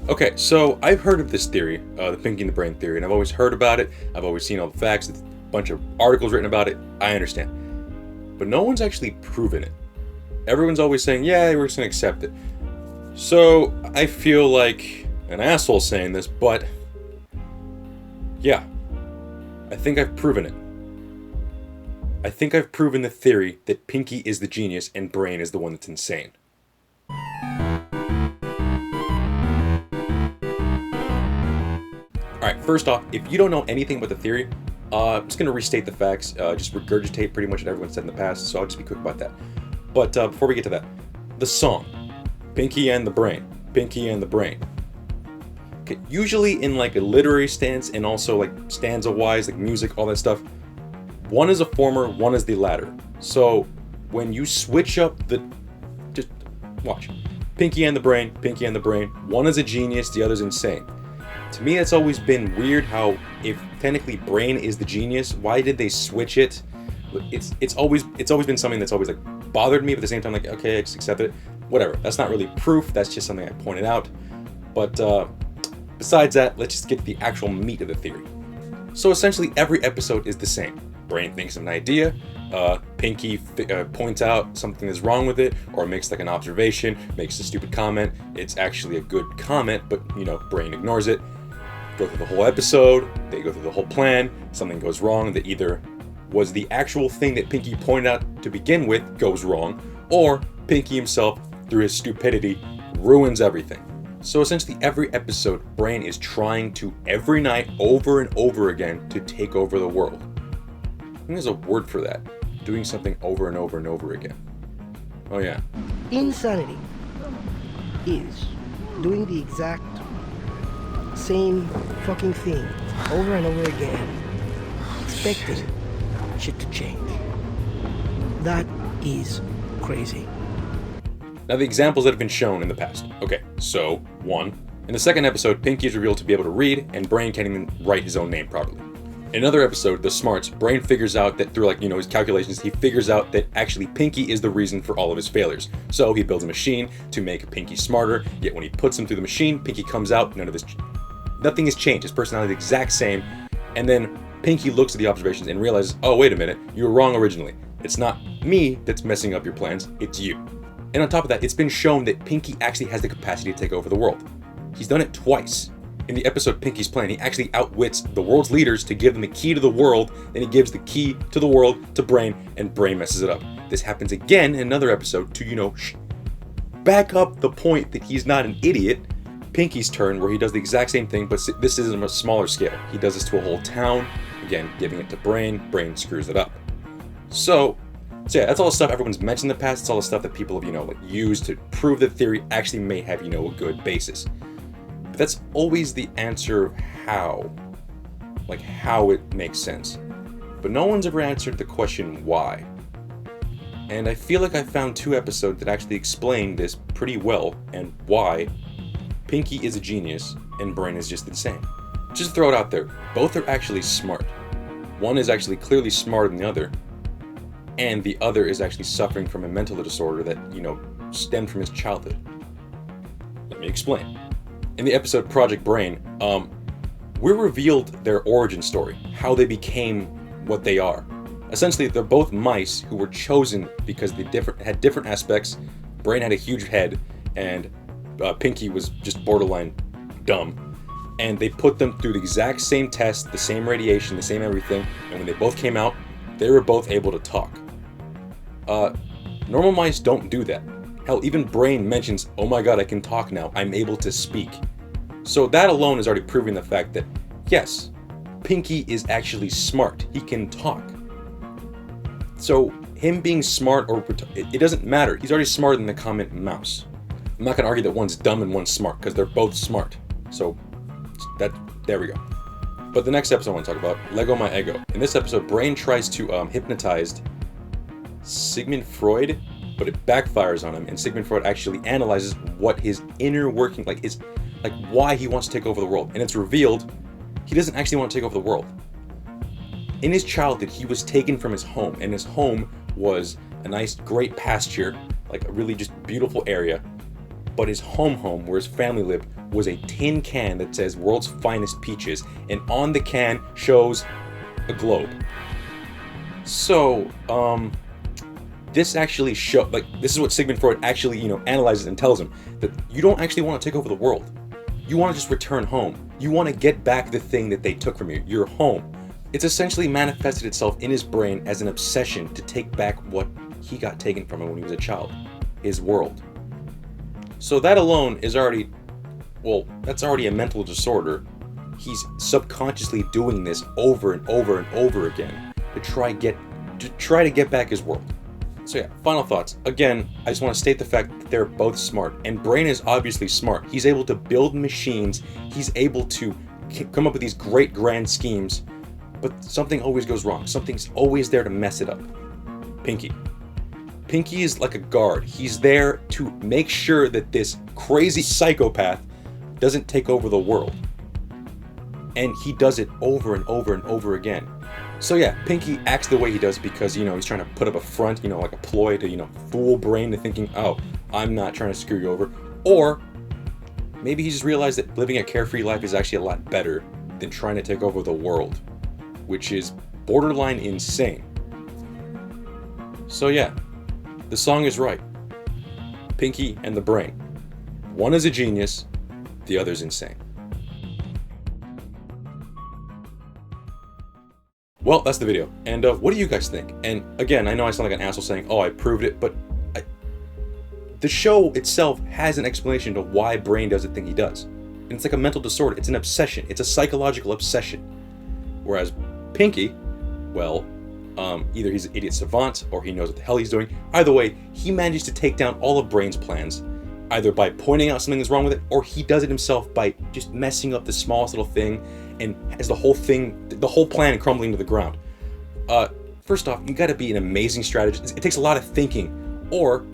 Okay, so I've heard of this theory, the Pinky and the Brain theory, and I've always heard about it. I've always seen all the facts, a bunch of articles written about it. I understand. But no one's actually proven it. Everyone's always saying, yeah, we're just going to accept it. So I feel like an asshole saying this, but yeah, I think I've proven it. I think I've proven the theory that Pinky is the genius and Brain is the one that's insane. Alright, first off, if you don't know anything about the theory, I'm just going to restate the facts, just regurgitate pretty much what everyone said in the past, so I'll just be quick about that. But before we get to that, the song, Pinky and the Brain, Pinky and the Brain. Okay, usually in like a literary stance and also like stanza-wise, like music, all that stuff, one is a former, one is the latter. So when you switch up just watch, Pinky and the Brain, Pinky and the Brain, one is a genius, the other's insane. To me, it's always been weird how, if technically Brain is the genius, why did they switch it? It's always been something that's always like bothered me, but at the same time, like, okay, I just accept it. Whatever. That's not really proof. That's just something I pointed out. But besides that, let's just get to the actual meat of the theory. So essentially, every episode is the same. Brain thinks of an idea. Pinky points out something that's wrong with it, or makes like an observation, makes a stupid comment. It's actually a good comment, but Brain ignores it. Go through the whole episode, they go through the whole plan, something goes wrong that either was the actual thing that Pinky pointed out to begin with goes wrong, or Pinky himself, through his stupidity, ruins everything. So essentially every episode, Brain is trying to, every night, over and over again, to take over the world. I think there's a word for that. Doing something over and over and over again. Oh yeah. Insanity is doing the exact same fucking thing over and over again, expecting shit to change. That is crazy. Now the examples that have been shown in the past. Okay, so 1. In the second episode, Pinky is revealed to be able to read, and Brain can't even write his own name properly. In another episode, The Smarts, Brain figures out that through his calculations, he figures out that actually Pinky is the reason for all of his failures. So he builds a machine to make Pinky smarter, yet when he puts him through the machine, Pinky comes out, nothing has changed, his personality is the exact same, and then Pinky looks at the observations and realizes, oh wait a minute, you were wrong originally. It's not me that's messing up your plans, it's you. And on top of that, it's been shown that Pinky actually has the capacity to take over the world. He's done it twice. In the episode Pinky's Plan, he actually outwits the world's leaders to give them the key to the world, then he gives the key to the world to Brain, and Brain messes it up. This happens again in another episode to, back up the point that he's not an idiot. Pinky's turn, where he does the exact same thing, but this is on a smaller scale. He does this to a whole town, again, giving it to Brain. Brain screws it up. So yeah, that's all the stuff everyone's mentioned in the past. It's all the stuff that people have, used to prove that theory actually may have, a good basis. But that's always the answer of how it makes sense. But no one's ever answered the question why. And I feel like I found 2 episodes that actually explain this pretty well, and why Pinky is a genius and Brain is just insane. Just throw it out there, both are actually smart. One is actually clearly smarter than the other, and the other is actually suffering from a mental disorder that, stemmed from his childhood. Let me explain. In the episode Project Brain, we're revealed their origin story, how they became what they are. Essentially, they're both mice who were chosen because they had different aspects. Brain had a huge head, and Pinky was just borderline dumb. And they put them through the exact same test, the same radiation, the same everything, and when they both came out, they were both able to talk. Normal mice don't do that. Hell, even Brain mentions, oh my god, I can talk now, I'm able to speak. So that alone is already proving the fact that, yes, Pinky is actually smart, he can talk. So him being smart, it doesn't matter, he's already smarter than the common mouse. I'm not going to argue that one's dumb and one's smart, because they're both smart. So, there we go. But the next episode I want to talk about, Lego My Ego. In this episode, Brain tries to hypnotize Sigmund Freud, but it backfires on him, and Sigmund Freud actually analyzes what his inner working, why he wants to take over the world. And it's revealed, he doesn't actually want to take over the world. In his childhood, he was taken from his home, and his home was a nice, great pasture, like a really just beautiful area. but his home, where his family lived, was a tin can that says "World's Finest Peaches," and on the can shows a globe. So, this actually this is what Sigmund Freud actually, analyzes and tells him, that you don't actually want to take over the world. You want to just return home. You want to get back the thing that they took from you, your home. It's essentially manifested itself in his brain as an obsession to take back what he got taken from him when he was a child, his world. So that alone is already, that's already a mental disorder. He's subconsciously doing this over and over and over again to try to get back his world. So yeah, final thoughts. Again, I just want to state the fact that they're both smart, and Brain is obviously smart. He's able to build machines, he's able to come up with these great grand schemes, but something always goes wrong. Something's always there to mess it up. Pinky is like a guard. He's there to make sure that this crazy psychopath doesn't take over the world. And he does it over and over and over again. So yeah, Pinky acts the way he does because, he's trying to put up a front, like a ploy to, fool Brain to thinking, oh, I'm not trying to screw you over. Or maybe he just realized that living a carefree life is actually a lot better than trying to take over the world, which is borderline insane. So yeah, the song is right. Pinky and the Brain. One is a genius, the other's insane. Well, that's the video. And what do you guys think? And again, I know I sound like an asshole saying, oh, I proved it, but the show itself has an explanation to why Brain does the thing he does. And it's like a mental disorder. It's an obsession. It's a psychological obsession. Whereas Pinky, either he's an idiot savant or he knows what the hell he's doing. Either way, he manages to take down all of Brain's plans, either by pointing out something that's wrong with it, or he does it himself by just messing up the smallest little thing and has the whole plan crumbling to the ground. First off, you gotta be an amazing strategist. It takes a lot of thinking, or,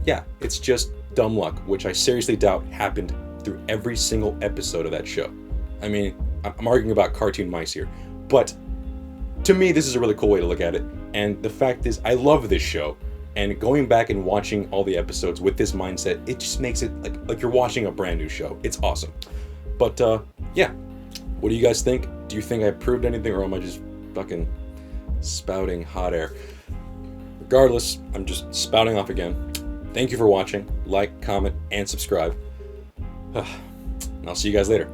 yeah, it's just dumb luck, which I seriously doubt happened through every single episode of that show. I mean, I'm arguing about cartoon mice here, but to me, this is a really cool way to look at it, and the fact is, I love this show, and going back and watching all the episodes with this mindset, it just makes it like you're watching a brand new show. It's awesome. But, yeah. What do you guys think? Do you think I proved anything, or am I just fucking spouting hot air? Regardless, I'm just spouting off again. Thank you for watching. Like, comment, and subscribe. And I'll see you guys later.